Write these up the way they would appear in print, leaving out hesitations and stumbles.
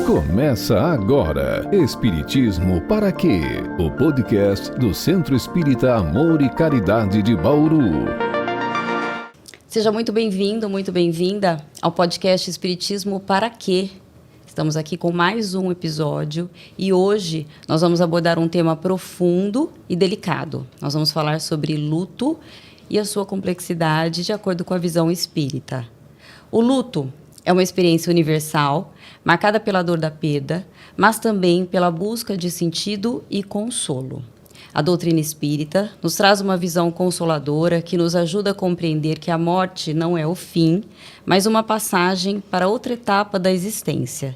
Começa agora, Espiritismo para quê? O podcast do Centro Espírita Amor e Caridade de Bauru. Seja muito bem-vindo, muito bem-vinda ao podcast Espiritismo para quê? Estamos aqui com mais um episódio e hoje nós vamos abordar um tema profundo e delicado. Nós vamos falar sobre luto e a sua complexidade de acordo com a visão espírita. O luto é uma experiência universal, marcada pela dor da perda, mas também pela busca de sentido e consolo. A doutrina espírita nos traz uma visão consoladora que nos ajuda a compreender que a morte não é o fim, mas uma passagem para outra etapa da existência.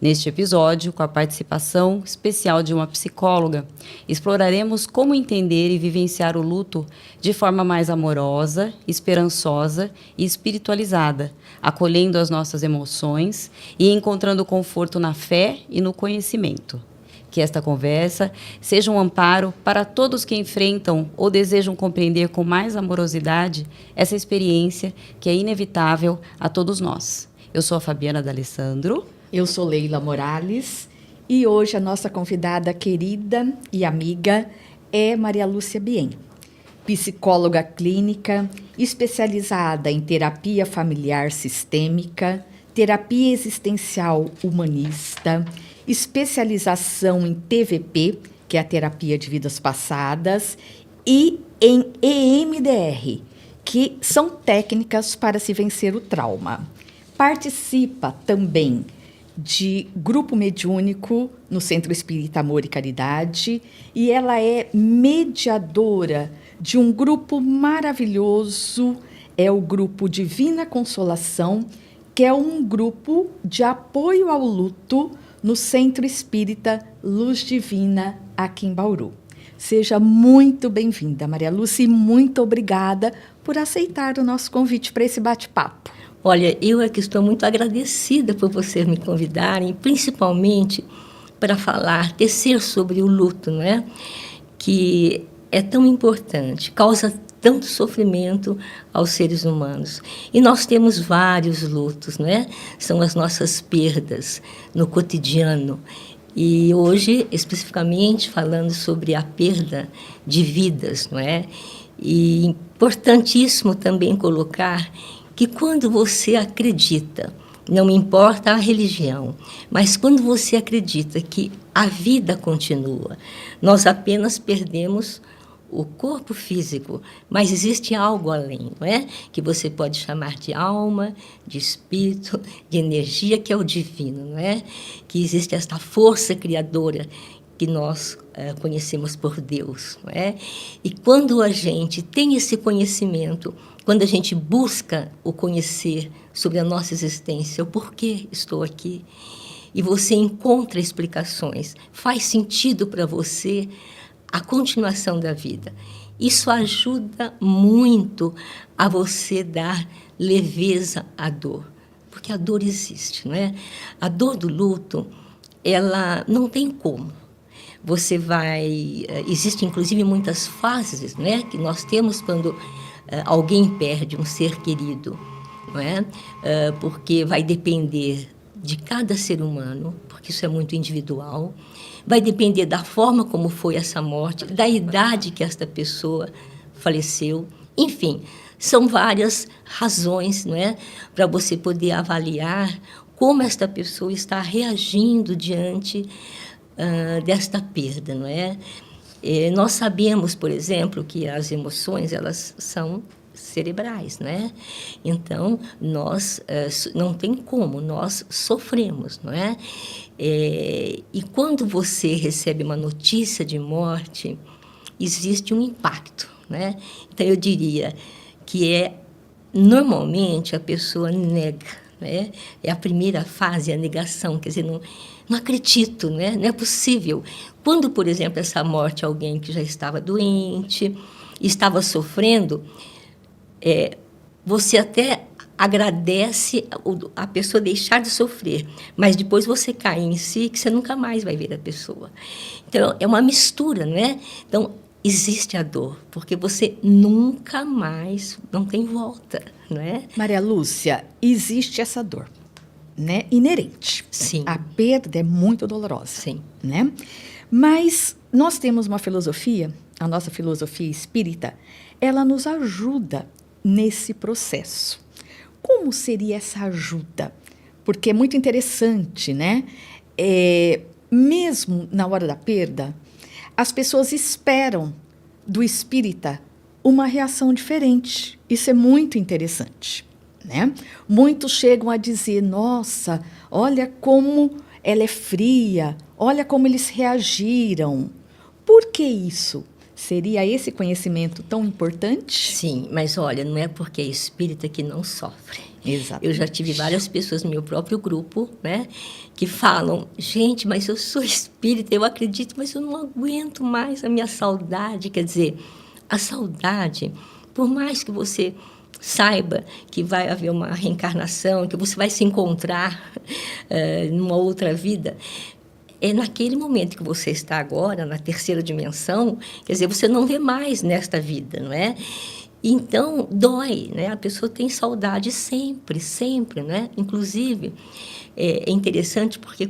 Neste episódio, com a participação especial de uma psicóloga, exploraremos como entender e vivenciar o luto de forma mais amorosa, esperançosa e espiritualizada, acolhendo as nossas emoções e encontrando conforto na fé e no conhecimento. Que esta conversa seja um amparo para todos que enfrentam ou desejam compreender com mais amorosidade essa experiência que é inevitável a todos nós. Eu sou a Fabiana D'Alessandro. Eu sou Leila Morales e hoje a nossa convidada querida e amiga é Maria Lúcia Bien, psicóloga clínica, especializada em terapia familiar sistêmica, terapia existencial humanista, especialização em TVP, que é a terapia de vidas passadas, e em EMDR, que são técnicas para se vencer o trauma. Participa também de grupo mediúnico no Centro Espírita Amor e Caridade, e ela é mediadora de um grupo maravilhoso, é o grupo Divina Consolação, que é um grupo de apoio ao luto no Centro Espírita Luz Divina, aqui em Bauru. Seja muito bem-vinda, Maria Lúcia, e muito obrigada por aceitar o nosso convite para esse bate-papo. Olha, eu é que estou muito agradecida por vocês me convidarem, principalmente para falar, tecer sobre o luto, não é? Que é tão importante, causa tanto sofrimento aos seres humanos. E nós temos vários lutos, não é? São as nossas perdas no cotidiano. E hoje, especificamente, falando sobre a perda de vidas, não é? E importantíssimo também colocar que quando você acredita, não importa a religião, mas quando você acredita que a vida continua, nós apenas perdemos o corpo físico, mas existe algo além, não é? Que você pode chamar de alma, de espírito, de energia, que é o divino, não é? Que existe esta força criadora que nós conhecemos por Deus, não é? E quando a gente tem esse conhecimento, quando a gente busca o conhecer sobre a nossa existência, o porquê estou aqui, e você encontra explicações, faz sentido para você a continuação da vida. Isso ajuda muito a você dar leveza à dor, porque a dor existe, não é? A dor do luto, ela não tem como. Você vai... Existem, inclusive, muitas fases, né, que nós temos quando alguém perde um ser querido, não é? Porque vai depender de cada ser humano, porque isso é muito individual, vai depender da forma como foi essa morte, da idade que esta pessoa faleceu, enfim, são várias razões, não é, para você poder avaliar como esta pessoa está reagindo diante desta perda, não é? Nós sabemos, por exemplo, que as emoções, elas são cerebrais, né? Então, nós, não tem como, nós sofremos, não é? E quando você recebe uma notícia de morte, existe um impacto, né? Então, eu diria que normalmente a pessoa nega, né? É a primeira fase, a negação, quer dizer, não acredito, né? Não é possível. Quando, por exemplo, essa morte, alguém que já estava doente, estava sofrendo, você até agradece a pessoa deixar de sofrer, mas depois você cai em si que você nunca mais vai ver a pessoa. Então, é uma mistura, não é? Então, existe a dor, porque você nunca mais não tem volta, não é? Maria Lúcia, existe essa dor. né, inerente. Sim. A perda é muito dolorosa. Sim. Né? Mas nós temos uma filosofia, a nossa filosofia espírita, ela nos ajuda nesse processo. Como seria essa ajuda? Porque é muito interessante, né? Mesmo na hora da perda, as pessoas esperam do espírita uma reação diferente. Isso é muito interessante, né? Muitos chegam a dizer, nossa, olha como ela é fria, olha como eles reagiram. Por que isso? Seria esse conhecimento tão importante? Sim, mas olha, não é porque é espírita que não sofre. Exatamente. Eu já tive várias pessoas no meu próprio grupo, né, que falam, gente, mas eu sou espírita, eu acredito, mas eu não aguento mais a minha saudade. Quer dizer, a saudade, por mais que você saiba que vai haver uma reencarnação, que você vai se encontrar numa outra vida, é naquele momento que você está agora, na terceira dimensão, quer dizer, você não vê mais nesta vida, não é? Então, dói, né? A pessoa tem saudade sempre, sempre, né? Inclusive, é interessante porque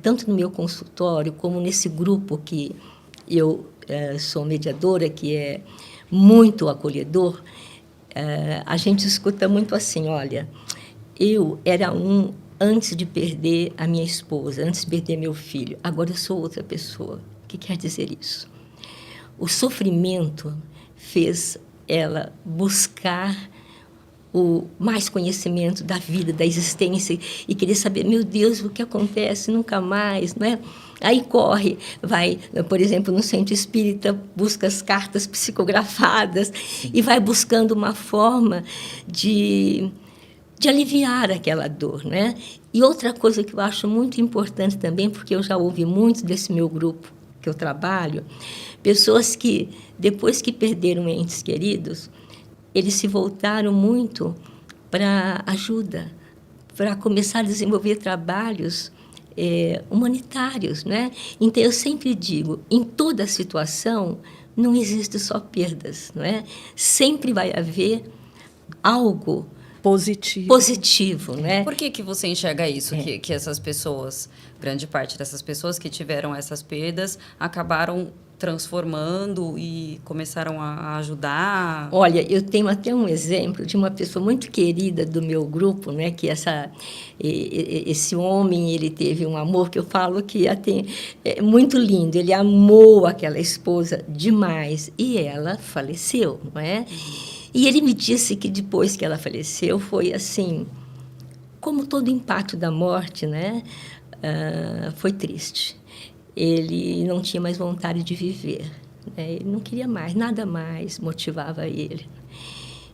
tanto no meu consultório como nesse grupo que eu sou mediadora, que é muito acolhedor, a gente escuta muito assim, olha, eu era antes de perder a minha esposa, antes de perder meu filho, agora eu sou outra pessoa. O que quer dizer isso? O sofrimento fez ela buscar o mais conhecimento da vida, da existência, e querer saber, meu Deus, o que acontece nunca mais, não é? Aí corre, vai, por exemplo, no centro espírita, busca as cartas psicografadas e vai buscando uma forma de aliviar aquela dor, né? E outra coisa que eu acho muito importante também, porque eu já ouvi muito desse meu grupo que eu trabalho, pessoas que, depois que perderam entes queridos, eles se voltaram muito para ajuda, para começar a desenvolver trabalhos humanitários, né? Então, eu sempre digo, em toda situação, não existe só perdas, não é? Sempre vai haver algo positivo, né? Por que você enxerga isso? Que essas pessoas, grande parte dessas pessoas que tiveram essas perdas, acabaram transformando e começaram a ajudar? Olha, eu tenho até um exemplo de uma pessoa muito querida do meu grupo, né? Que esse homem, ele teve um amor que eu falo que é muito lindo. Ele amou aquela esposa demais e ela faleceu, não é? E ele me disse que depois que ela faleceu foi assim, como todo impacto da morte, né? Foi triste. Ele não tinha mais vontade de viver, né? Ele não queria mais, nada mais motivava ele.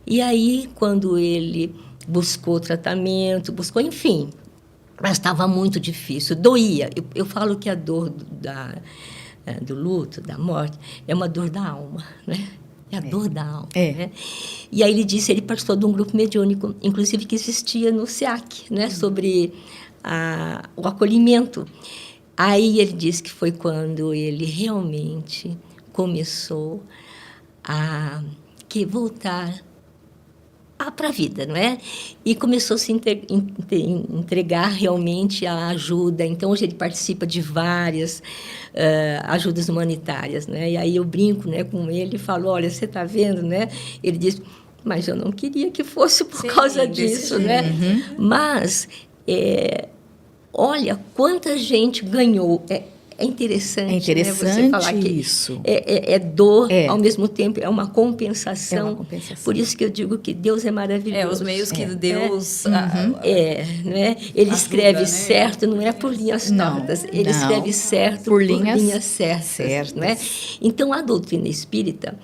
E aí, quando ele buscou tratamento, enfim, mas estava muito difícil, doía. Eu falo que a dor do luto, da morte, é uma dor da alma, né? É a dor da alma. Né? E aí ele participou de um grupo mediúnico, inclusive que existia no SEAC, né? Sobre o acolhimento. Aí ele disse que foi quando ele realmente começou a voltar para a vida, não é? E começou a se entregar realmente à ajuda. Então, hoje ele participa de várias ajudas humanitárias, né? E aí eu brinco, né, com ele e falo, olha, você está vendo, né? Ele diz, mas eu não queria que fosse por causa disso, né? Uhum. Mas, olha, quanta gente ganhou. É interessante, né, você falar que isso. É dor, ao mesmo tempo é uma compensação. É uma compensação. Por isso que eu digo que Deus é maravilhoso. Os meios que Deus... né? Ele escreve certo, não é por linhas tortas. Ele escreve certo por linhas certas. Né? Então, a doutrina espírita,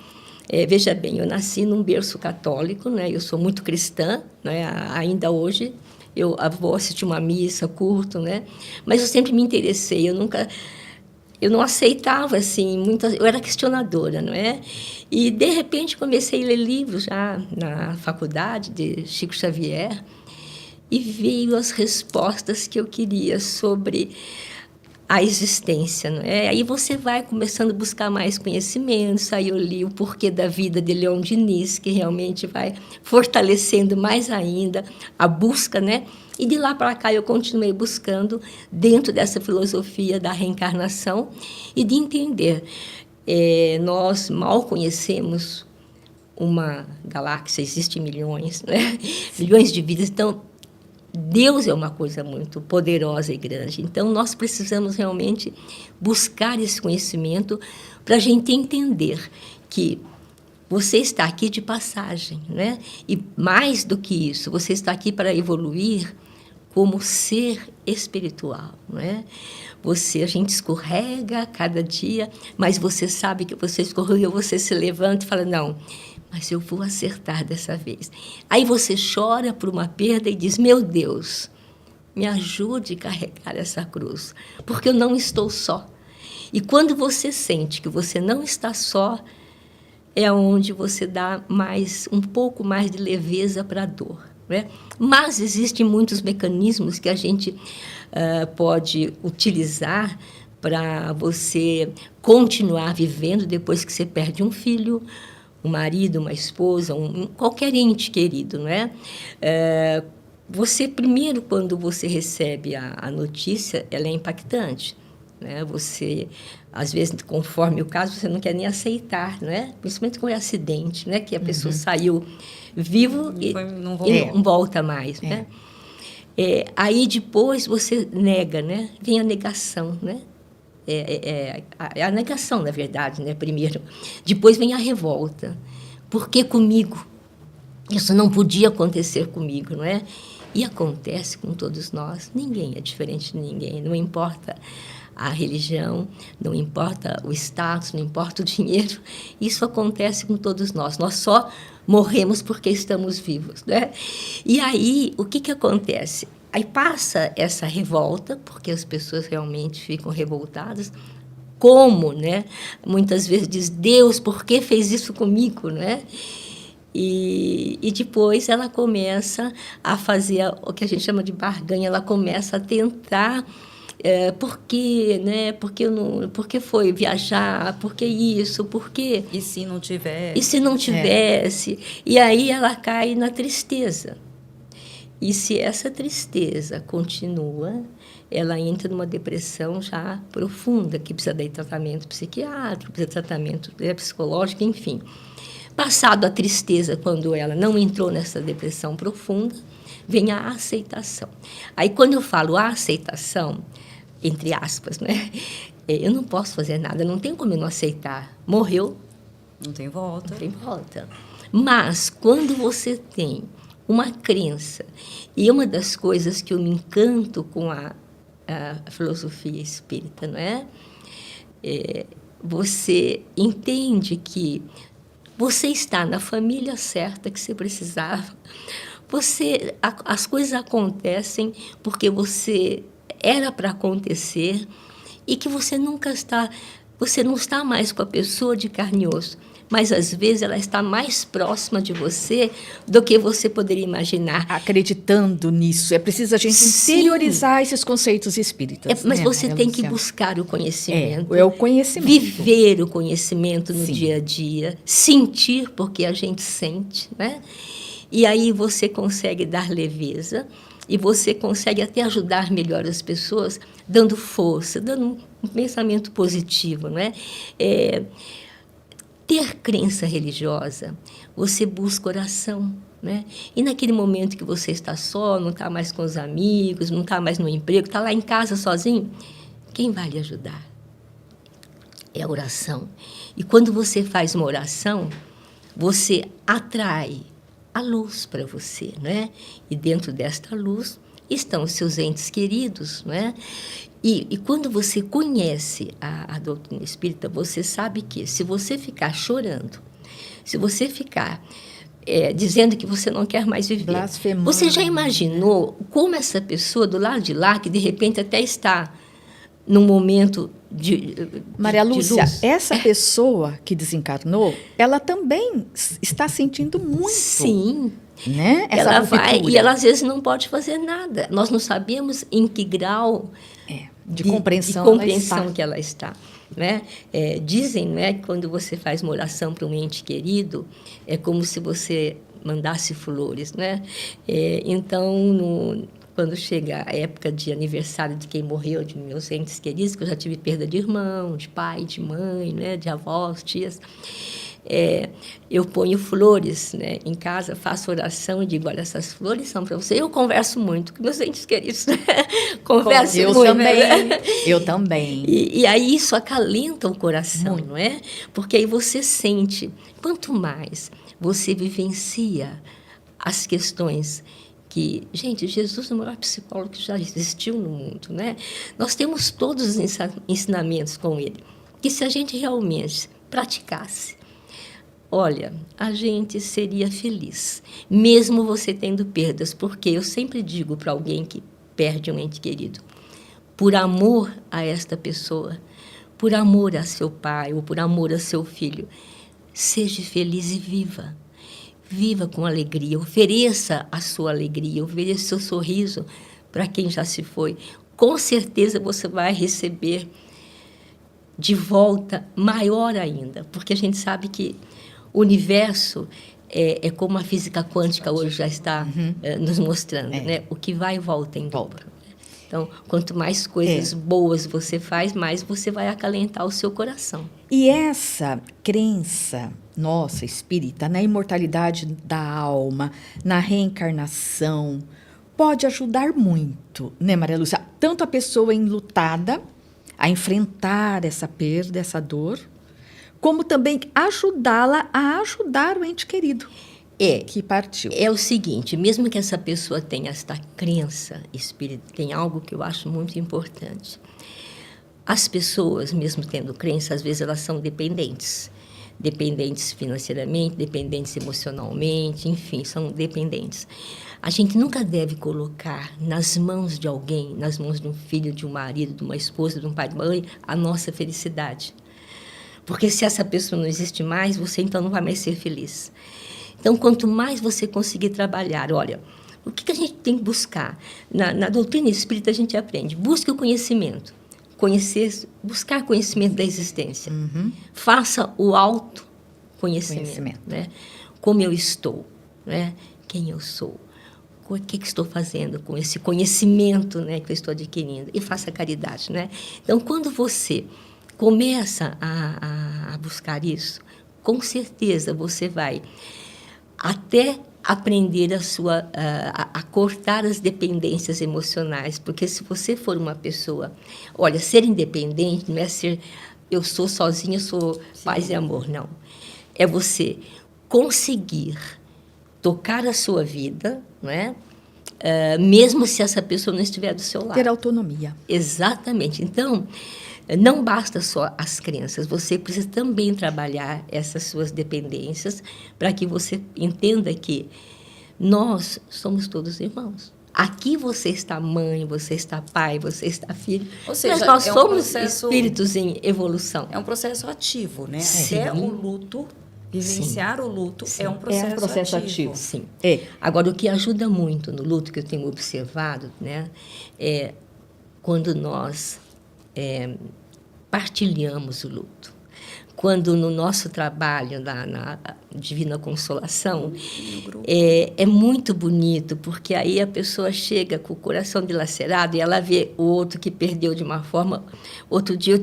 veja bem, eu nasci num berço católico, né? Eu sou muito cristã, né? Ainda hoje. Eu vou assistir uma missa, curto, né? Mas eu sempre me interessei, eu não aceitava, assim, eu era questionadora, não é? E, de repente, comecei a ler livros já na faculdade de Chico Xavier e veio as respostas que eu queria sobre a existência, não é? Aí você vai começando a buscar mais conhecimentos. Aí eu li O Porquê da Vida, de Leon Denis, que realmente vai fortalecendo mais ainda a busca, né? E de lá para cá eu continuei buscando dentro dessa filosofia da reencarnação e de entender. Nós mal conhecemos uma galáxia, existem milhões, né? Milhões de vidas, então Deus é uma coisa muito poderosa e grande. Então, nós precisamos realmente buscar esse conhecimento para a gente entender que você está aqui de passagem, né? E mais do que isso, você está aqui para evoluir como ser espiritual, né? A gente escorrega a cada dia, mas você sabe que você escorregou, você se levanta e fala, não, mas eu vou acertar dessa vez. Aí você chora por uma perda e diz, meu Deus, me ajude a carregar essa cruz, porque eu não estou só. E quando você sente que você não está só, é onde você dá um pouco mais de leveza para a dor, né? Mas existem muitos mecanismos que a gente pode utilizar para você continuar vivendo depois que você perde um filho, um marido, uma esposa, qualquer ente querido, não é? Você, primeiro, quando você recebe a notícia, ela é impactante, né? Você, às vezes, conforme o caso, você não quer nem aceitar, né? Principalmente com o acidente, né? Que a pessoa saiu vivo e não volta mais, né? Aí, depois, você nega, né? Vem a negação, né? A negação, na verdade, né? Primeiro. Depois vem a revolta. Por que comigo? Isso não podia acontecer comigo, não é? E acontece com todos nós. Ninguém é diferente de ninguém. Não importa a religião, não importa o status, não importa o dinheiro. Isso acontece com todos nós. Nós só morremos porque estamos vivos, né? E aí, o que acontece? Aí passa essa revolta, porque as pessoas realmente ficam revoltadas. Como, né? Muitas vezes diz, Deus, por que fez isso comigo, né? E depois ela começa a fazer o que a gente chama de barganha, ela começa a tentar, por quê, né? Por que foi viajar? Por que isso? Por quê? E se não tivesse? E se não tivesse? E aí ela cai na tristeza. E se essa tristeza continua, ela entra numa depressão já profunda, que precisa de tratamento psiquiátrico, precisa de tratamento psicológico, enfim. Passado a tristeza, quando ela não entrou nessa depressão profunda, vem a aceitação. Aí, quando eu falo a aceitação, entre aspas, né? Eu não posso fazer nada, não tem como eu não aceitar. Morreu. Não tem volta. Não tem volta. Mas, quando você tem uma crença, e uma das coisas que eu me encanto com a filosofia espírita, não é? Você entende que você está na família certa que você precisava. As coisas acontecem porque você era para acontecer e que você não está mais com a pessoa de carne e osso, mas às vezes ela está mais próxima de você do que você poderia imaginar. Acreditando nisso, é preciso a gente interiorizar esses conceitos espíritas. Mas você tem que buscar o conhecimento. É o conhecimento. Viver o conhecimento no dia a dia, sentir, porque a gente sente, né? E aí você consegue dar leveza e você consegue até ajudar melhor as pessoas, dando força, dando um pensamento positivo, não é? Ter crença religiosa, você busca oração, né? E naquele momento que você está só, não está mais com os amigos, não está mais no emprego, está lá em casa sozinho, quem vai lhe ajudar? É a oração. E quando você faz uma oração, você atrai a luz para você, né? E dentro desta luz estão os seus entes queridos, né? E quando você conhece a doutrina espírita, você sabe que se você ficar chorando, se você ficar dizendo que você não quer mais viver, blasfemando, você já imaginou como essa pessoa do lado de lá, que de repente até está num momento de Maria Lúcia, luz. Essa pessoa que desencarnou, ela também está sentindo muito. Sim. Né? Ela vai e ela às vezes não pode fazer nada. Nós não sabemos em que grau de compreensão, que ela está. Né? Dizem, né, que quando você faz uma oração para um ente querido, é como se você mandasse flores. Né? Então, quando chega a época de aniversário de quem morreu, de meus entes queridos, que eu já tive perda de irmão, de pai, de mãe, né, de avós, tias, eu ponho flores, né, em casa, faço oração e digo, olha, essas flores são para você. Eu converso muito com meus entes queridos, né? Converso eu muito. Também, né? eu também. E aí isso acalenta o coração, muito. Não é? Porque aí você sente, quanto mais você vivencia as questões que... Gente, Jesus é o maior psicólogo que já existiu no mundo, né? Nós temos todos os ensinamentos com ele, que se a gente realmente praticasse, olha, a gente seria feliz, mesmo você tendo perdas, porque eu sempre digo para alguém que perde um ente querido, por amor a esta pessoa, por amor a seu pai ou por amor a seu filho, seja feliz e viva. Viva com alegria, ofereça a sua alegria, ofereça o seu sorriso para quem já se foi. Com certeza você vai receber de volta maior ainda, porque a gente sabe que o universo é como a física quântica hoje já está nos mostrando, né? O que vai e volta em dobro. Então, quanto mais coisas boas você faz, mais você vai acalentar o seu coração. E essa crença nossa, espírita, na imortalidade da alma, na reencarnação, pode ajudar muito, né, Maria Lúcia? Tanto a pessoa enlutada a enfrentar essa perda, essa dor, como também ajudá-la a ajudar o ente querido que partiu. É o seguinte, mesmo que essa pessoa tenha esta crença espírita, tem algo que eu acho muito importante. As pessoas, mesmo tendo crença, às vezes elas são dependentes. Dependentes financeiramente, dependentes emocionalmente, enfim, são dependentes. A gente nunca deve colocar nas mãos de alguém, nas mãos de um filho, de um marido, de uma esposa, de um pai, de uma mãe, a nossa felicidade. Porque se essa pessoa não existe mais, você então não vai mais ser feliz. Então, quanto mais você conseguir trabalhar, olha, o que a gente tem que buscar? Na doutrina espírita a gente aprende, busque o conhecimento. Buscar conhecimento da existência. Faça o autoconhecimento. Né? Como eu estou, né? Quem eu sou, o que estou fazendo com esse conhecimento, né, que eu estou adquirindo. E faça caridade. Né? Então, quando você começa a buscar isso, com certeza você vai até aprender a cortar as dependências emocionais, porque se você for uma pessoa... Olha, ser independente não é ser eu sou sozinha, eu sou paz e amor, não. É você conseguir tocar a sua vida, não é? Mesmo se essa pessoa não estiver do seu lado. Ter autonomia. Exatamente. Então, não basta só as crenças, você precisa também trabalhar essas suas dependências para que você entenda que nós somos todos irmãos. Aqui você está mãe, você está pai, você está filho. Ou seja, mas nós somos processo, espíritos em evolução. É um processo ativo, né? Sim. Até o luto, vivenciar o luto é um processo ativo. Sim. Agora, o que ajuda muito no luto, que eu tenho observado, né, é quando nós partilhamos o luto. Quando no nosso trabalho na Divina Consolação, é muito bonito, porque aí a pessoa chega com o coração dilacerado e ela vê o outro que perdeu de uma forma. Outro dia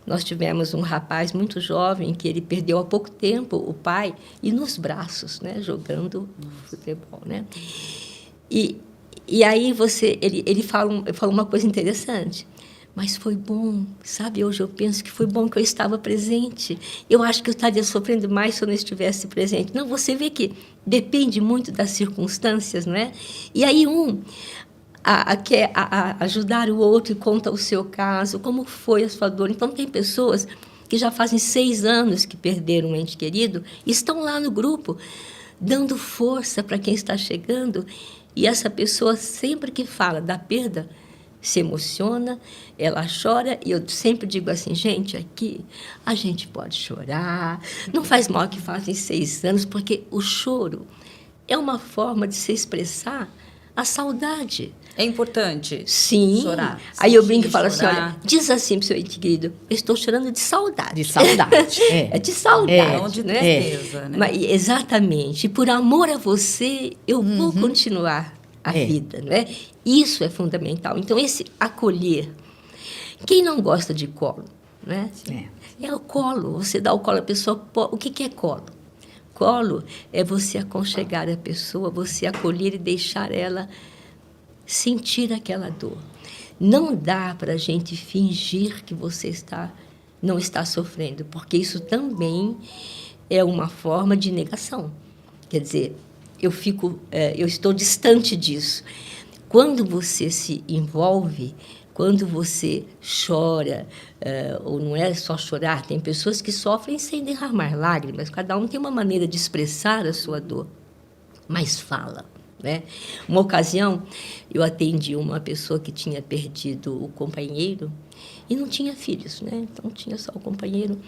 nós tivemos um rapaz muito jovem que ele perdeu há pouco tempo o pai e nos braços, né, jogando futebol, né? E aí ele fala uma coisa interessante. Mas foi bom, sabe? Hoje eu penso que foi bom que eu estava presente. Eu acho que eu estaria sofrendo mais se eu não estivesse presente. Não, você vê que depende muito das circunstâncias, não é? E aí quer ajudar o outro e conta o seu caso, como foi a sua dor. Então, tem pessoas que já fazem 6 anos que perderam um ente querido e estão lá no grupo, dando força para quem está chegando. E essa pessoa, sempre que fala da perda, se emociona, ela chora, e eu sempre digo assim, gente, aqui a gente pode chorar, não faz mal que fazem 6 anos, porque o choro é uma forma de se expressar A saudade. É importante. Sim. Chorar. Aí eu brinco e falo chorar. assim, olha, diz assim pro seu ente querido, eu estou chorando de saudade. De saudade. É de saudade, Não de né? tristeza, né? Mas, exatamente. E por amor a você, eu vou continuar a vida, né? Isso é fundamental. Então, esse acolher. Quem não gosta de colo, né? É o colo. Você dá o colo à pessoa. O que é colo? Colo é você aconchegar a pessoa, você acolher e deixar ela sentir aquela dor. Não dá para a gente fingir que você não está sofrendo, porque isso também é uma forma de negação. Quer dizer, eu estou distante disso. Quando você se envolve, quando você chora, ou não é só chorar, tem pessoas que sofrem sem derramar lágrimas, cada um tem uma maneira de expressar a sua dor, mas fala. Né? Uma ocasião, eu atendi uma pessoa que tinha perdido o companheiro e não tinha filhos, né? Então tinha só o companheiro.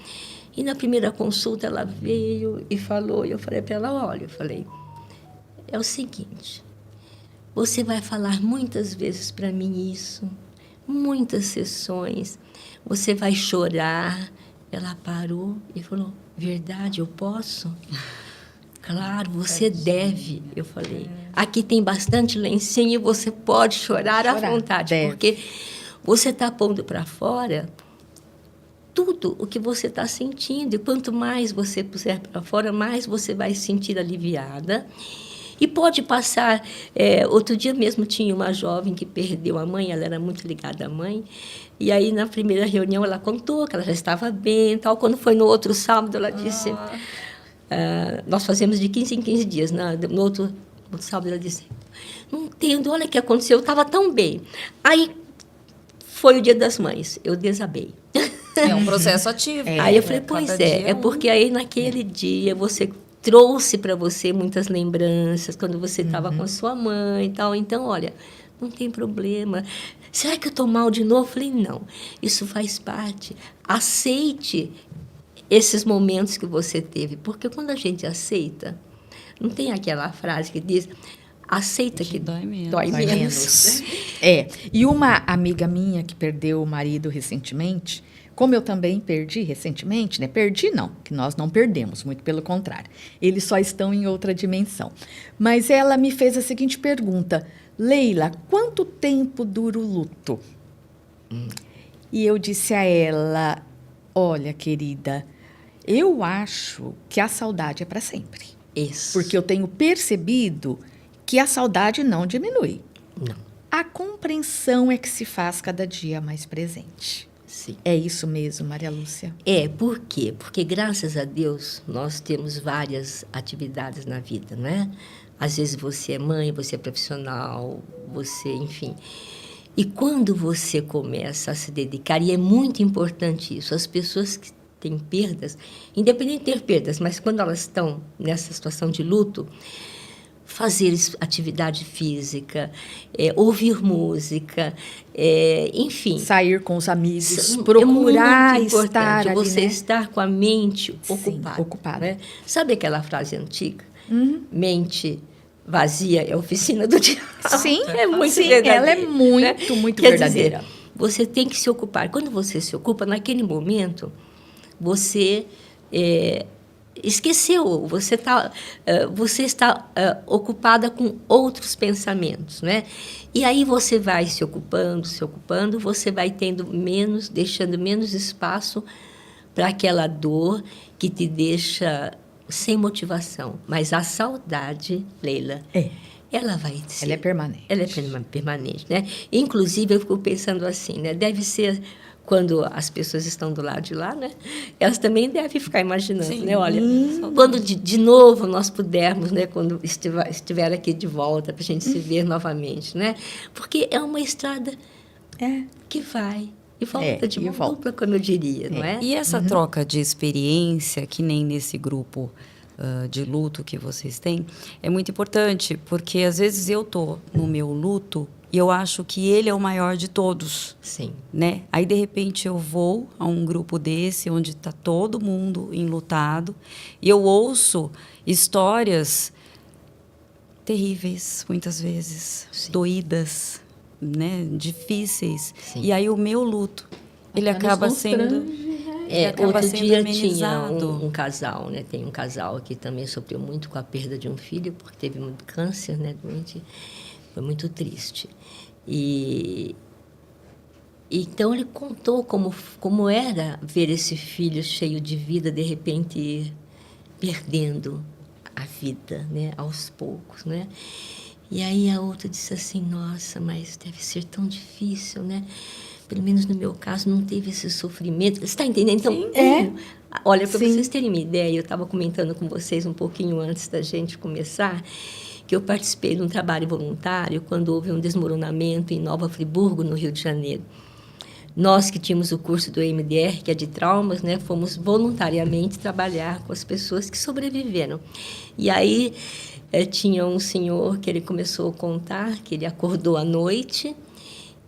E na primeira consulta ela veio e falou, e eu falei para ela, olha, eu falei, é o seguinte, você vai falar muitas vezes para mim isso, muitas sessões, você vai chorar. Ela parou e falou, verdade, eu posso? Claro, você deve. Eu falei, aqui tem bastante lencinho e você pode chorar à vontade, porque você está pondo para fora tudo o que você está sentindo. E quanto mais você puser para fora, mais você vai se sentir aliviada. E pode passar... outro dia mesmo tinha uma jovem que perdeu a mãe, ela era muito ligada à mãe, e aí na primeira reunião ela contou que ela já estava bem e tal. Quando foi no outro sábado, ela disse... nós fazemos de 15 em 15 dias. No outro sábado, ela disse, não entendo, olha o que aconteceu, eu estava tão bem. Aí foi o Dia das Mães, eu desabei. É um processo ativo. Aí eu falei, pois é porque aí naquele dia você trouxe para você muitas lembranças, quando você estava com a sua mãe e tal. Então, olha, não tem problema. Será que eu estou mal de novo? Eu falei, não, isso faz parte. Aceite esses momentos que você teve, porque quando a gente aceita, não tem aquela frase que diz, aceita que dói menos. E uma amiga minha que perdeu o marido recentemente, como eu também perdi recentemente, né? Perdi não, que nós não perdemos, muito pelo contrário. Eles só estão em outra dimensão. Mas ela me fez a seguinte pergunta, Leila, quanto tempo dura o luto? E eu disse a ela, olha, querida, eu acho que a saudade é para sempre. Isso. Porque eu tenho percebido que a saudade não diminui. Não. A compreensão é que se faz cada dia mais presente. Sim. É isso mesmo, Maria Lúcia? Por quê? Porque, graças a Deus, nós temos várias atividades na vida, não é? Às vezes você é mãe, você é profissional, você, enfim. E quando você começa a se dedicar, e é muito importante isso, as pessoas que têm perdas, independente de ter perdas, mas quando elas estão nessa situação de luto, fazer atividade física, ouvir música, enfim. Sair com os amigos, procurar estar ali, você né? estar com a mente ocupada. ocupada. Né? Sabe aquela frase antiga? Mente vazia é a oficina do diabo. Sim, é muito sim, verdadeira. ela é muito, né? muito Quer verdadeira. Dizer, você tem que se ocupar. Quando você se ocupa, naquele momento, você esqueceu, você está ocupada com outros pensamentos, né? E aí você vai se ocupando, você vai deixando menos espaço para aquela dor que te deixa sem motivação. Mas a saudade, Leila, ela vai ser... Ela é permanente. Ela é permanente, né? Inclusive, eu fico pensando assim, né? Deve ser... Quando as pessoas estão do lado de lá, né? Elas também devem ficar imaginando, Sim. né? Olha, quando de novo nós pudermos, né? Quando estiver aqui de volta, para a gente se ver novamente, né? Porque é uma estrada que vai e volta de mão dupla, como eu diria, não é? E essa troca de experiência, que nem nesse grupo de luto que vocês têm, é muito importante, porque às vezes eu tô no meu luto e eu acho que ele é o maior de todos. Sim. Né? Aí, de repente, eu vou a um grupo desse, onde está todo mundo enlutado, e eu ouço histórias terríveis, muitas vezes, Sim. doídas, né, difíceis. Sim. E aí o meu luto, ele acaba sendo... ele acaba Outro sendo dia tinha amenizado. um casal, né? Tem um casal que também sofreu muito com a perda de um filho, porque teve muito câncer, né? Doente. Foi muito triste. E então ele contou como era ver esse filho cheio de vida, de repente ir perdendo a vida, né? Aos poucos, né? E aí a outra disse assim, nossa, mas deve ser tão difícil, né? Pelo menos no meu caso não teve esse sofrimento. Você está entendendo? Então, olha, para vocês terem uma ideia, eu estava comentando com vocês um pouquinho antes da gente começar, que eu participei de um trabalho voluntário quando houve um desmoronamento em Nova Friburgo, no Rio de Janeiro. Nós que tínhamos o curso do EMDR, que é de traumas, né, fomos voluntariamente trabalhar com as pessoas que sobreviveram. E aí tinha um senhor que ele começou a contar que ele acordou à noite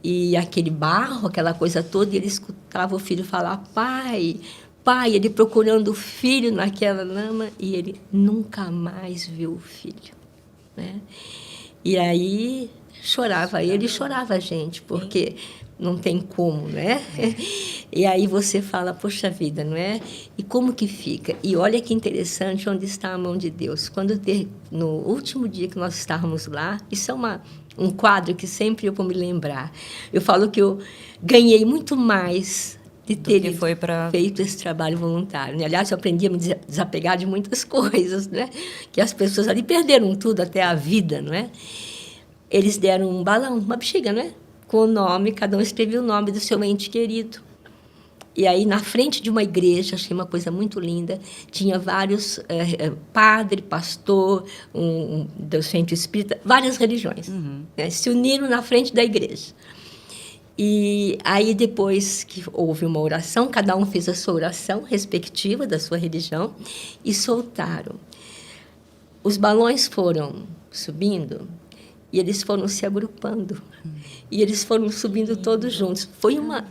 e aquele barro, aquela coisa toda, e ele escutava o filho falar, pai, pai, ele procurando o filho naquela lama, e ele nunca mais viu o filho, né? E aí chorava ele e chorava a gente, porque não tem como, né? E aí você fala, poxa vida, não é? E como que fica? E olha que interessante onde está a mão de Deus. No último dia que nós estávamos lá, isso é um quadro que sempre eu vou me lembrar. Eu falo que eu ganhei muito mais de ter feito esse trabalho voluntário, né? Aliás, eu aprendi a me desapegar de muitas coisas, né? Que as pessoas ali perderam tudo, até a vida, não é? Eles deram um balão, uma bexiga, não é? Com o nome, cada um escreveu o nome do seu ente querido. E aí, na frente de uma igreja, achei uma coisa muito linda, tinha vários padre, pastor, do centro espírita, várias religiões, né, se uniram na frente da igreja. E aí, depois que houve uma oração, cada um fez a sua oração respectiva da sua religião e soltaram. Os balões foram subindo e eles foram se agrupando. E eles foram subindo todos juntos. Foi uma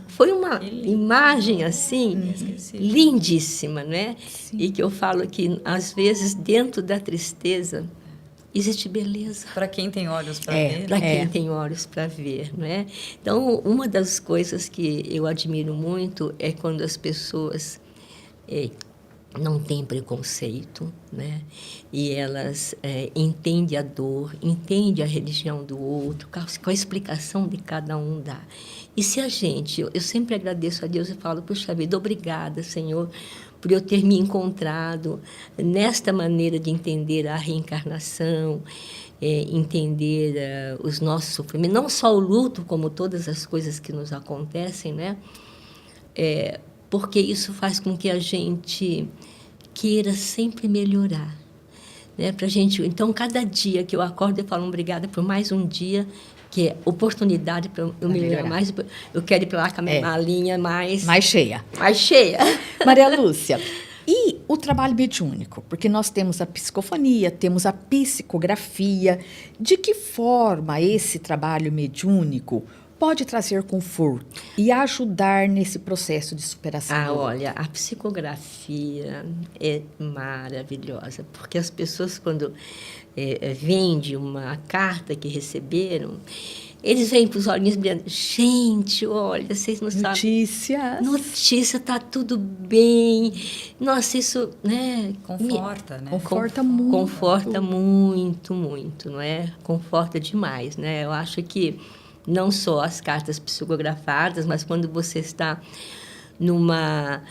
imagem, assim, lindíssima, né? Sim. E que eu falo que, às vezes, dentro da tristeza, existe beleza. Para quem tem olhos para ver. Para quem tem olhos para ver, não é? Então, uma das coisas que eu admiro muito é quando as pessoas não têm preconceito, né? E elas entendem a dor, entendem a religião do outro, com a explicação de cada um dá. E se a gente, eu sempre agradeço a Deus e falo, puxa vida, obrigada, Senhor, por eu ter me encontrado nesta maneira de entender a reencarnação, entender os nossos sofrimentos, não só o luto, como todas as coisas que nos acontecem, né? Porque isso faz com que a gente queira sempre melhorar, né? Pra gente, então, cada dia que eu acordo, eu falo obrigada por mais um dia, que é oportunidade para eu melhorar mais. Eu quero ir para lá com a minha malinha mais cheia. Mais cheia. Maria Lúcia, e o trabalho mediúnico? Porque nós temos a psicofonia, temos a psicografia. De que forma esse trabalho mediúnico pode trazer conforto e ajudar nesse processo de superação? Olha, a psicografia é maravilhosa, porque as pessoas, quando vendem uma carta que receberam, eles vêm com os olhinhos brilhando. Gente, olha, vocês não sabem. Notícia, tá tudo bem. Nossa, isso, né? Conforta, né? Conforta muito. Conforta muito, muito, não é? Conforta demais, né? Eu acho que não só as cartas psicografadas, mas quando você está numa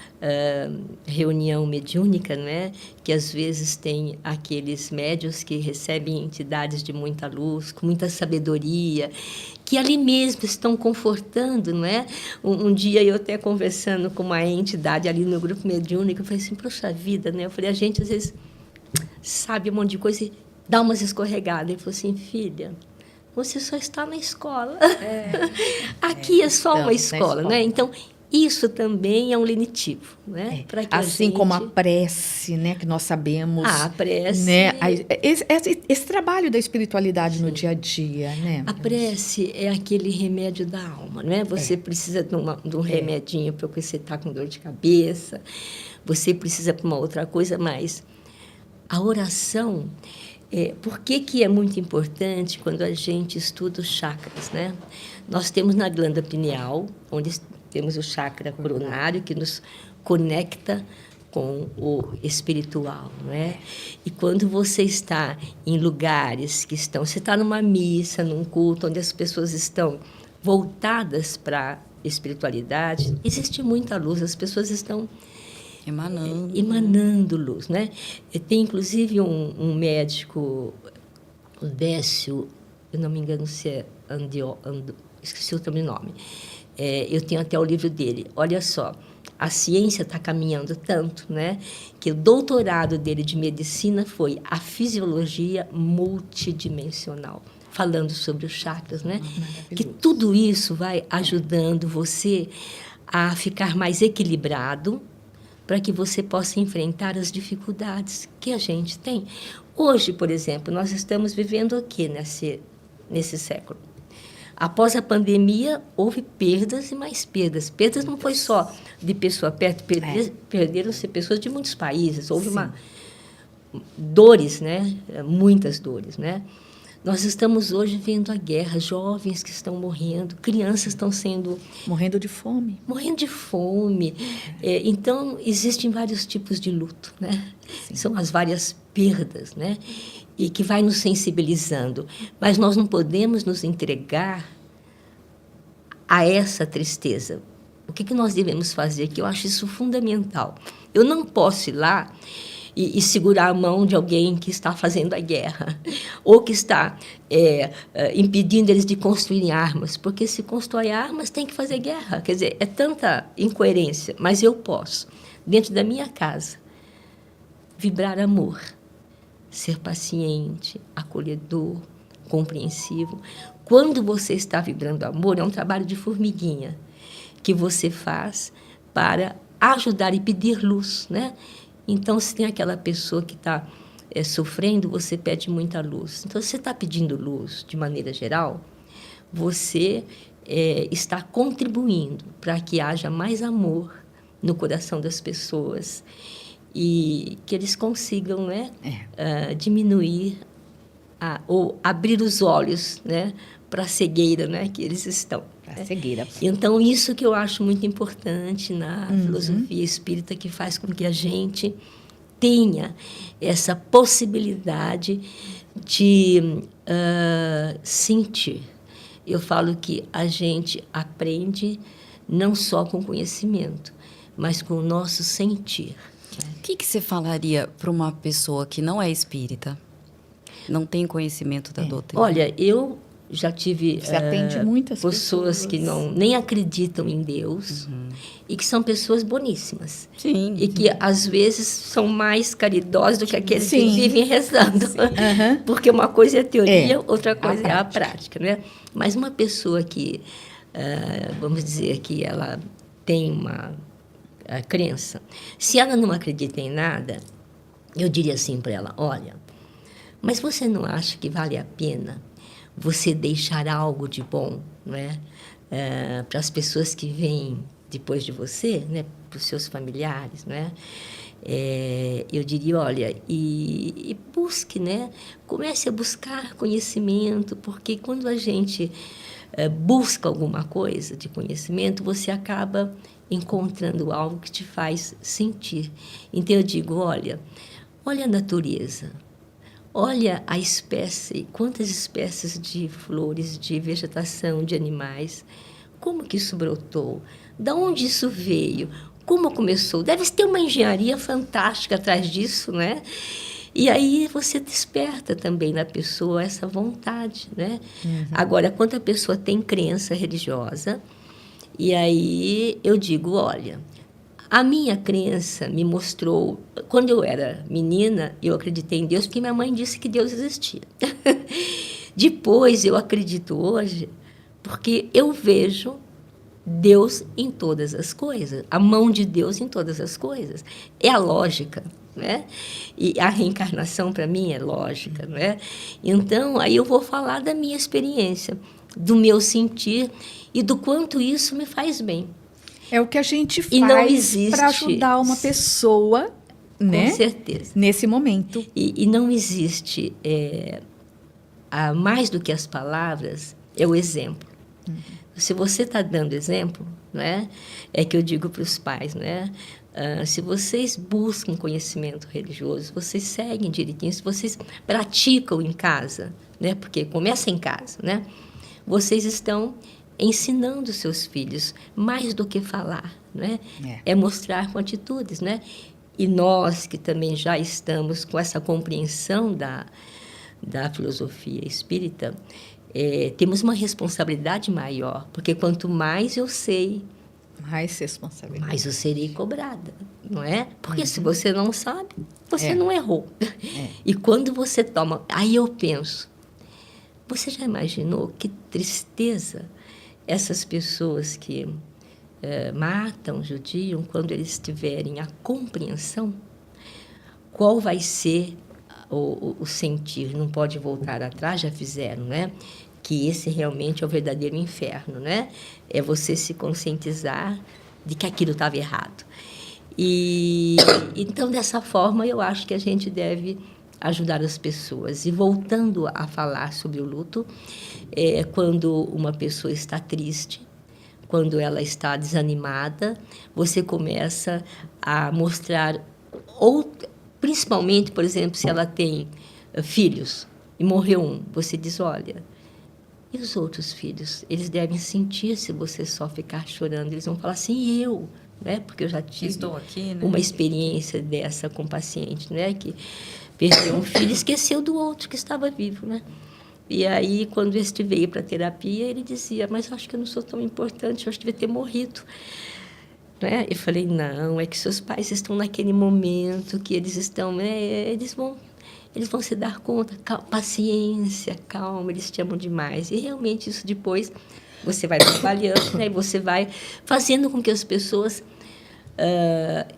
reunião mediúnica, né, que às vezes tem aqueles médiuns que recebem entidades de muita luz, com muita sabedoria, que ali mesmo estão confortando, não é? Um dia eu até conversando com uma entidade ali no grupo mediúnico, eu falei assim, poxa vida, né? Eu falei, a gente às vezes sabe um monte de coisa e dá umas escorregadas. Ele falou assim, filha, você só está na escola. Aqui é só uma escola, né? Então, isso também é um lenitivo, né? Para que assim como a prece, né? Que nós sabemos. A prece. Né? Esse trabalho da espiritualidade no dia a dia, né? A prece é aquele remédio da alma, né? Você precisa de um remedinho para você estar com dor de cabeça, você precisa para uma outra coisa, mas a oração Por que é muito importante quando a gente estuda os chakras, né? Nós temos na glândula pineal, onde temos o chakra coronário, que nos conecta com o espiritual, né? E quando você está em lugares que estão... Você está numa missa, num culto, onde as pessoas estão voltadas para a espiritualidade, existe muita luz, as pessoas estão... Emanando luz, né? Tem, inclusive, um médico, o Décio, eu não me engano se é esqueci o sobrenome. Eu tenho até o livro dele. Olha só, a ciência está caminhando tanto, né? Que o doutorado dele de medicina foi a fisiologia multidimensional, falando sobre os chakras, né? Que tudo isso vai ajudando você a ficar mais equilibrado, para que você possa enfrentar as dificuldades que a gente tem. Hoje, por exemplo, nós estamos vivendo o quê nesse século? Após a pandemia, houve perdas e mais perdas. Perdas não foi só de pessoa perto, perderam-se pessoas de muitos países. Houve dores, né? Muitas dores, né? Nós estamos hoje vendo a guerra, jovens que estão morrendo, crianças estão sendo... Morrendo de fome. Morrendo de fome. Então, existem vários tipos de luto, né? São as várias perdas, né? E que vai nos sensibilizando. Mas nós não podemos nos entregar a essa tristeza. O que nós devemos fazer? Que eu acho isso fundamental. Eu não posso ir lá e segurar a mão de alguém que está fazendo a guerra, ou que está impedindo eles de construírem armas, porque se constrói armas, tem que fazer guerra. Quer dizer, é tanta incoerência, mas eu posso, dentro da minha casa, vibrar amor, ser paciente, acolhedor, compreensivo. Quando você está vibrando amor, é um trabalho de formiguinha que você faz para ajudar e pedir luz, né? Então, se tem aquela pessoa que está sofrendo, você pede muita luz. Então, se você está pedindo luz, de maneira geral, você está contribuindo para que haja mais amor no coração das pessoas e que eles consigam, né, diminuir ou abrir os olhos, né, para a cegueira, né, que eles estão. Para a cegueira. Então, isso que eu acho muito importante na filosofia espírita, que faz com que a gente tenha essa possibilidade de sentir. Eu falo que a gente aprende não só com conhecimento, mas com o nosso sentir. O que você falaria para uma pessoa que não é espírita, não tem conhecimento da doutrina? Olha, eu já tive Você atende muitas pessoas que nem acreditam em Deus e que são pessoas boníssimas. Sim. E que, às vezes, são mais caridosas do que aqueles que vivem rezando. Porque uma coisa é a teoria, outra coisa é a prática, né? Mas uma pessoa que, vamos dizer, que ela tem uma crença, se ela não acredita em nada, eu diria assim para ela, olha, mas você não acha que vale a pena você deixar algo de bom, né, para as pessoas que vêm depois de você, né, para os seus familiares, né? Eu diria, olha, e busque, né? Comece a buscar conhecimento, porque quando a gente busca alguma coisa de conhecimento, você acaba encontrando algo que te faz sentir. Então eu digo, olha a natureza. Olha a espécie, quantas espécies de flores, de vegetação, de animais. Como que isso brotou? De onde isso veio? Como começou? Deve ter uma engenharia fantástica atrás disso, né? E aí você desperta também na pessoa essa vontade, né? Agora, quando a pessoa tem crença religiosa, e aí eu digo, olha, a minha crença me mostrou... Quando eu era menina, eu acreditei em Deus porque minha mãe disse que Deus existia. Depois, eu acredito hoje porque eu vejo Deus em todas as coisas, a mão de Deus em todas as coisas. É a lógica, né? E a reencarnação, para mim, é lógica, né? Então, aí eu vou falar da minha experiência, do meu sentir e do quanto isso me faz bem. É o que a gente faz para ajudar uma pessoa né? Com certeza. Nesse momento. E não existe, mais do que as palavras, é o exemplo. Se você está dando exemplo, né, é que eu digo para os pais, né, se vocês buscam conhecimento religioso, vocês seguem direitinho, se vocês praticam em casa, né, porque começa em casa, né, vocês estão ensinando seus filhos mais do que falar, né, é mostrar com atitudes, né, e nós que também já estamos com essa compreensão da filosofia espírita, temos uma responsabilidade maior, porque quanto mais eu sei, mais responsabilidade, mais eu serei cobrada, não é? Porque se você não sabe, você não errou. E quando você toma... Aí eu penso, você já imaginou que tristeza essas pessoas que matam, judiam, quando eles tiverem a compreensão, qual vai ser o sentir? Não pode voltar atrás, já fizeram, né? Que esse realmente é o verdadeiro inferno, né? É você se conscientizar de que aquilo estava errado. E então, dessa forma, eu acho que a gente deve ajudar as pessoas. E voltando a falar sobre o luto, quando uma pessoa está triste, quando ela está desanimada, você começa a mostrar, ou principalmente, por exemplo, se ela tem filhos e morreu um, você diz, olha, e os outros filhos? Eles devem sentir se você só ficar chorando. Eles vão falar assim, e eu? Né? Porque eu já tive aqui, né? uma experiência dessa com paciente, né? Que perdeu um filho e esqueceu do outro que estava vivo, né? E aí, quando este veio para a terapia, ele dizia, mas eu acho que eu não sou tão importante, eu acho que devia ter morrido. Né? Eu falei, não, é que seus pais estão naquele momento que eles estão... Eles vão se dar conta, paciência, calma, eles te amam demais. E realmente isso depois você vai trabalhando, né? E você vai fazendo com que as pessoas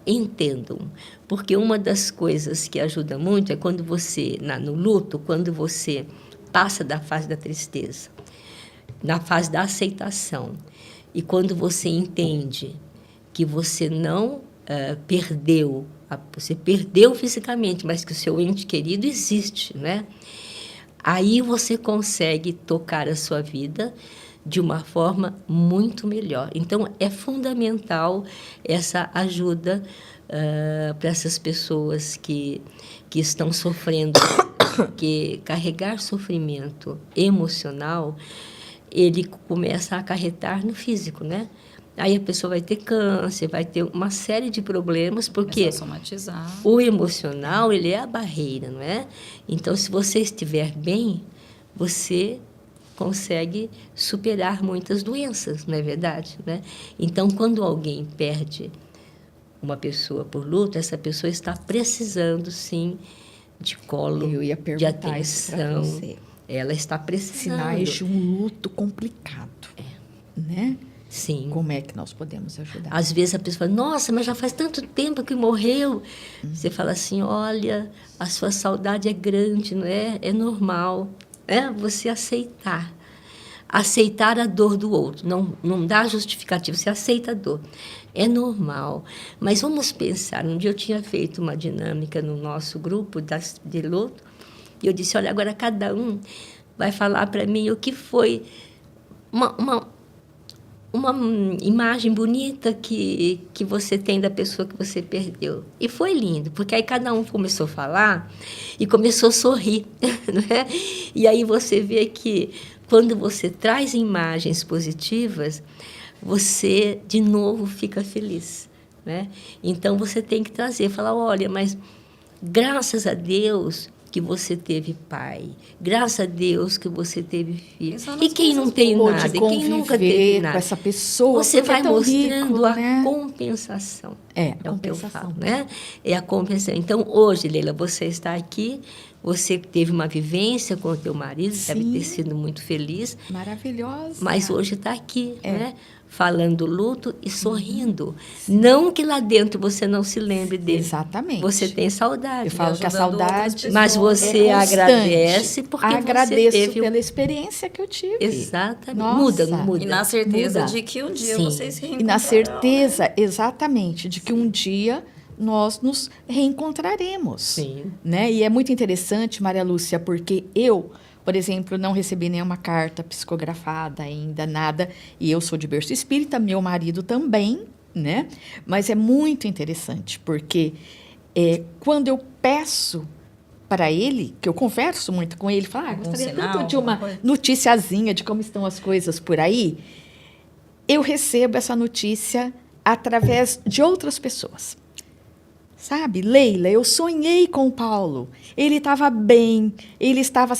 entendam. Porque uma das coisas que ajuda muito é quando você, no luto, quando você passa da fase da tristeza, na fase da aceitação, e quando você entende que você não perdeu, você perdeu fisicamente, mas que o seu ente querido existe, né? Aí você consegue tocar a sua vida de uma forma muito melhor. Então, é fundamental essa ajuda para essas pessoas que estão sofrendo, porque carregar sofrimento emocional, ele começa a acarretar no físico, né? Aí a pessoa vai ter câncer, vai ter uma série de problemas, porque o emocional, ele é a barreira, não é? Então, se você estiver bem, você consegue superar muitas doenças, não é verdade? Né? Então, quando alguém perde uma pessoa por luto, essa pessoa está precisando, sim, de colo, de atenção. Ela está precisando. Sinais de um luto complicado, né? Sim. Como é que nós podemos ajudar? Às vezes a pessoa fala, nossa, mas já faz tanto tempo que morreu. Você fala assim, olha, a sua saudade é grande, não é? É normal. Você aceitar. Aceitar a dor do outro. Não dá justificativa, você aceita a dor. É normal. Mas vamos pensar, um dia eu tinha feito uma dinâmica no nosso grupo de luto, e eu disse, olha, agora cada um vai falar para mim o que foi uma imagem bonita que você tem da pessoa que você perdeu. E foi lindo, porque aí cada um começou a falar e começou a sorrir. Né? E aí você vê que, quando você traz imagens positivas, você, de novo, fica feliz. Né? Então, você tem que trazer, falar, olha, mas graças a Deus que você teve pai, graças a Deus que você teve filho. E quem não tem nada, e quem nunca teve nada, com essa pessoa, você vai mostrando rico, né? a compensação. É o que eu falo, né? É a compensação. Então, hoje, Leila, você está aqui, você teve uma vivência com o teu marido, deve ter sido muito feliz. Maravilhosa. Mas hoje está aqui, né? Falando luto e sorrindo. Não que lá dentro você não se lembre dele. Exatamente. Você tem saudade. Eu falo que a saudade... Mas você agradece porque agradeço você teve... pela experiência que eu tive. Exatamente. Nossa. Não muda. E na certeza de que um dia vocês se reencontrarão. E na certeza, exatamente, de que um dia nós nos reencontraremos. Sim. Né? E é muito interessante, Maria Lúcia, porque eu, por exemplo, não recebi nenhuma carta psicografada ainda, nada, e eu sou de berço espírita, meu marido também, né? Mas é muito interessante, porque quando eu peço para ele, que eu converso muito com ele, falo, gostaria tanto de uma noticiazinha de como estão as coisas por aí, eu recebo essa notícia através de outras pessoas. Sabe, Leila, eu sonhei com o Paulo. Ele estava bem, ele estava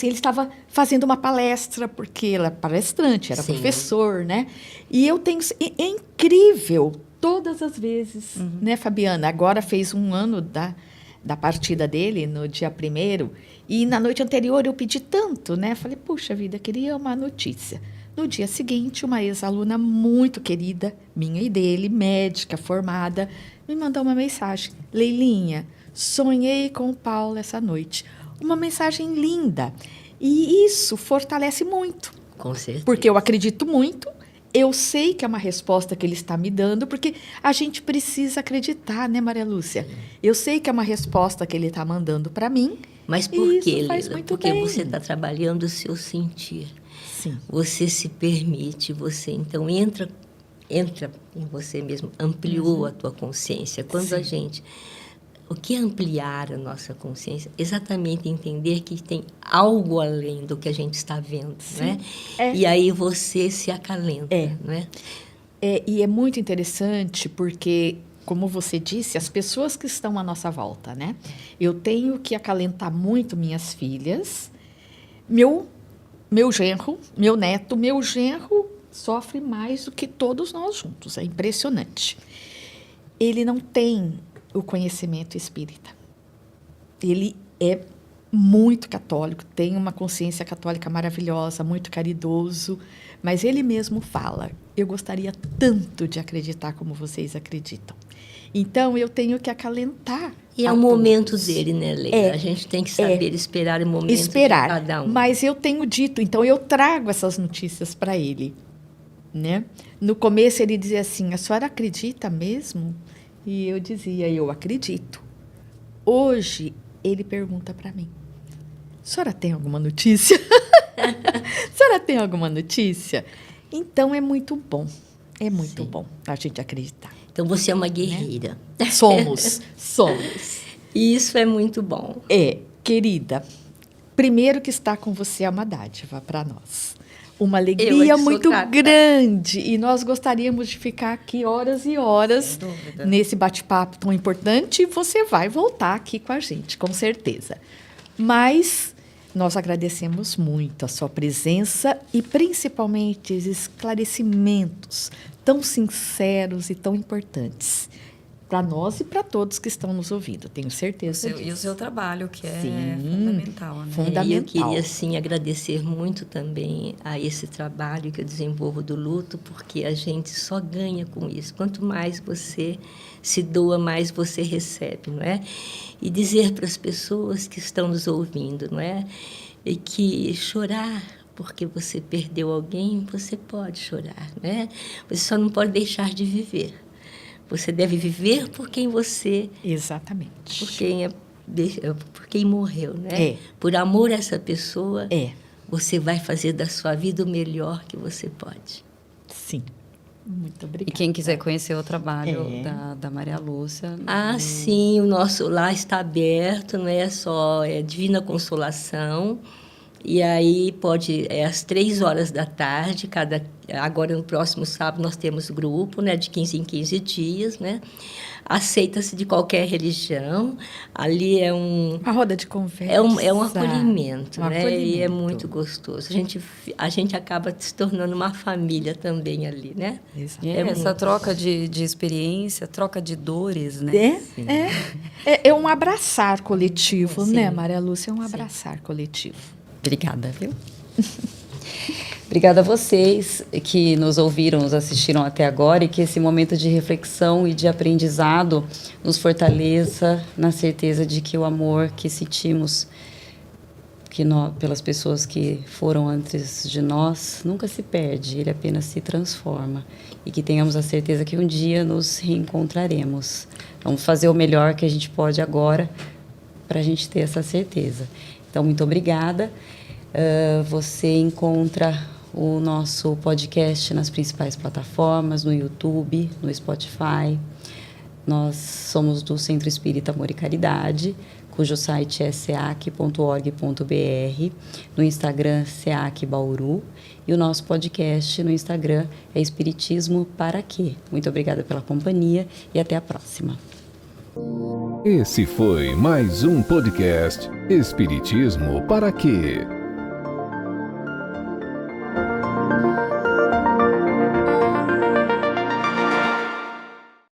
fazendo uma palestra, porque ele era palestrante, era professor, né? E eu tenho... É incrível, todas as vezes, né, Fabiana? Agora fez 1 ano da partida dele, no dia 1º, e na noite anterior eu pedi tanto, né? Falei, puxa vida, queria uma notícia. No dia seguinte, uma ex-aluna muito querida, minha e dele, médica, formada, me mandou uma mensagem. Leilinha, sonhei com o Paulo essa noite. Uma mensagem linda. E isso fortalece muito. Com certeza. Porque eu acredito muito, eu sei que é uma resposta que ele está me dando, porque a gente precisa acreditar, né, Maria Lúcia? Eu sei que é uma resposta que ele está mandando para mim. Mas por quê, Leila? Porque você está trabalhando o seu sentir. Sim. Você se permite, você então entra em você mesmo, ampliou a tua consciência. Quando a gente... O que é ampliar a nossa consciência? Exatamente entender que tem algo além do que a gente está vendo, né? E aí você se acalenta, né? E é muito interessante porque, como você disse, as pessoas que estão à nossa volta, né? Eu tenho que acalentar muito minhas filhas, meu genro, meu neto. Meu genro sofre mais do que todos nós juntos. É impressionante. Ele não tem o conhecimento espírita. Ele é muito católico, tem uma consciência católica maravilhosa, muito caridoso, mas ele mesmo fala, eu gostaria tanto de acreditar como vocês acreditam. Então, eu tenho que acalentar. E é o momento dele, né, Leila? A gente tem que saber esperar o momento de cada um. Mas eu tenho dito, então eu trago essas notícias para ele, né? No começo ele dizia assim, a senhora acredita mesmo? E eu dizia, eu acredito. Hoje ele pergunta para mim, a senhora tem alguma notícia? A senhora tem alguma notícia? Então é muito bom bom a gente acreditar. Então você é uma guerreira. Né? Somos. E isso é muito bom. Querida, primeiro que estar com você é uma dádiva para nós. Uma alegria muito grande. E nós gostaríamos de ficar aqui horas e horas nesse bate-papo tão importante. E você vai voltar aqui com a gente, com certeza. Mas nós agradecemos muito a sua presença e principalmente os esclarecimentos tão sinceros e tão importantes para nós e para todos que estão nos ouvindo, tenho certeza disso. E o seu trabalho, que é fundamental, né? Fundamental. E eu queria, sim, agradecer muito também a esse trabalho que eu desenvolvo do luto, porque a gente só ganha com isso. Quanto mais você se doa, mais você recebe, não é? E dizer para as pessoas que estão nos ouvindo, não é? E que chorar porque você perdeu alguém, você pode chorar, né? Você só não pode deixar de viver. Você deve viver por quem você... Exatamente. Por quem morreu, né? Por amor a essa pessoa, você vai fazer da sua vida o melhor que você pode. Sim. Muito obrigada. E quem quiser conhecer o trabalho da Maria Lúcia... Sim, o nosso lá está aberto, não é só Divina Consolação. E aí pode, às 3h da tarde, agora no próximo sábado nós temos grupo, né, de 15 em 15 dias, né? Aceita-se de qualquer religião. Ali é uma roda de conversa. É um acolhimento, né? E é muito gostoso. A gente acaba se tornando uma família também ali, né? Essa troca de experiência, troca de dores, né? É um abraçar coletivo, né, Maria Lúcia? É um abraçar coletivo. Obrigada, viu? Obrigada a vocês que nos ouviram, nos assistiram até agora e que esse momento de reflexão e de aprendizado nos fortaleça na certeza de que o amor que sentimos pelas pessoas que foram antes de nós, nunca se perde, ele apenas se transforma. E que tenhamos a certeza que um dia nos reencontraremos. Vamos fazer o melhor que a gente pode agora para a gente ter essa certeza. Então, muito obrigada. Você encontra o nosso podcast nas principais plataformas, no YouTube, no Spotify. Nós somos do Centro Espírita Amor e Caridade, cujo site é seac.org.br, no Instagram SEAC Bauru, e o nosso podcast no Instagram é Espiritismo para Quê? Muito obrigada pela companhia e até a próxima. Esse foi mais um podcast Espiritismo para Quê?